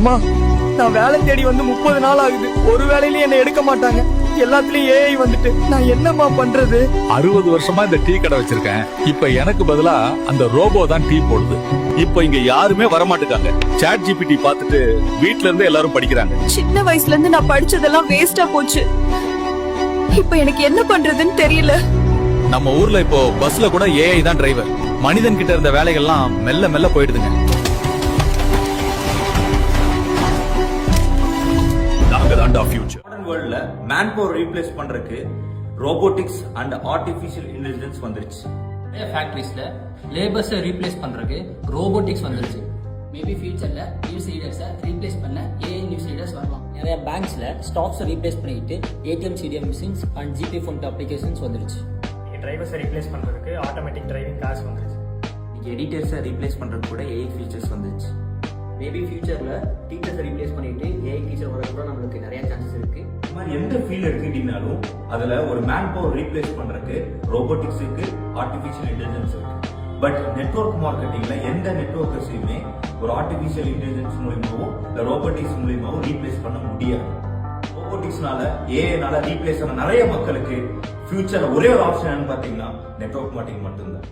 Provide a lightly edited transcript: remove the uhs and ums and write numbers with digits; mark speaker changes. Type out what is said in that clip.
Speaker 1: அம்மா, நான் வேலை தேடி வந்து 30 நாள் ஆகுது. ஒரு வேலையிலயும் என்ன எடுக்க மாட்டாங்க. எல்லாத்துலயும் ஏஐ வந்துட்டு நான் என்னம்மா பண்றது?
Speaker 2: 60 வருஷமா இந்த டீ கடை வச்சிருக்கேன். இப்ப எனக்கு பதிலா அந்த ரோபோ தான் டீ போடுது. இப்ப இங்க யாருமே வரமாட்டுக்காங்க. சாட் ஜிபிடி பார்த்துட்டு வீட்ல இருந்து எல்லாரும் படிக்கிறாங்க.
Speaker 3: சின்ன வயசுல இருந்து நான் படிச்சதெல்லாம் வேஸ்டா போச்சு. இப்ப எனக்கு என்ன பண்றதுன்னு தெரியல.
Speaker 2: நம்ம ஊர்ல இப்போ பஸ்ல கூட ஏஐ தான் டிரைவர். மனிதன் கிட்ட இருந்த வேலைகள்லாம் மெல்ல மெல்ல போயிடுதுங்க. நாங்க தான்டா ஃபியூச்சர்.
Speaker 4: மாடர்ன் வேர்ல்ட்ல மேன் பவர் ரீப்ளேஸ் பண்றதுக்கு ரோபோட்டிக்ஸ் அண்ட் ஆர்டிஃபிஷியல் இன்டெலிஜென்ஸ் வந்துருச்சு.
Speaker 5: நிறைய ஃபேக்டரிஸ்ல லேபர்ஸை ரீப்ளேஸ் பண்றதுக்கு ரோபோட்டிக்ஸ் வந்துருச்சு.
Speaker 6: மேபி ஃபியூச்சர்ல நியூஸ் ரீடர்ஸை ரீப்ளேஸ் பண்ண ஏஐ நியூஸ் ரீடர்ஸ் வரலாம்.
Speaker 7: நிறைய பேங்க்ஸ்ல ஸ்டாக்ஸை ரீப்ளேஸ் பண்ணிட்டு ATM CDM machines and GPay phone applications வந்துருச்சு.
Speaker 8: டிரைவர்ஸை ரீப்ளேஸ் பண்றதுக்கு ஆட்டோமேட்டிக் டிரைவிங் கார்ஸ் வந்துருச்சு.
Speaker 4: எடிட்டர்ஸை ரீப்ளேஸ் பண்றதுக்கு கூட ஏஐ ஃபீச்சர்ஸ் வந்துருச்சு.
Speaker 7: மேபி ஃபியூச்சர்ல டீச்சர்ஸை ரீப்ளேஸ் பண்ணிட்டு ஏஐ டீச்சர் வர கூட நம்மளுக்கு நிறைய சான்சஸ் இருக்கு.
Speaker 4: இந்த மாதிரி எந்த ஃபீல்ட் எடுத்துக்கிட்டீங்கனாலும் அதுல ஒரு மேன் பவர் ரீப்ளேஸ் பண்றதுக்கு ரோபோட்டிக்ஸ் இருக்கு, ஆர்டிஃபிஷியல் இன்டெலிஜென்ஸ் இருக்கு. பட் நெட்வொர்க் மார்க்கெட்டிங்ல எந்த நெட்வொர்க்கர்ஸையுமே ஒரு ஆர்டிஃபிஷியல் இன்டெலிஜென்ஸ் மூலியமாவோ இல்ல ரோபோட்டிக்ஸ் மூலியமாவோ ரீப்ளேஸ் பண்ண முடியாது. ரோபோட்டிக்ஸ்னால ஏஐனால ரீப்ளேஸ் ஆன நிறைய மக்களுக்கு ஃபியூச்சர்ல ஒரே ஒரு ஆப்ஷன் பாத்தீங்கன்னா நெட்வொர்க் மார்க்கெட்டிங் மட்டும்தான்.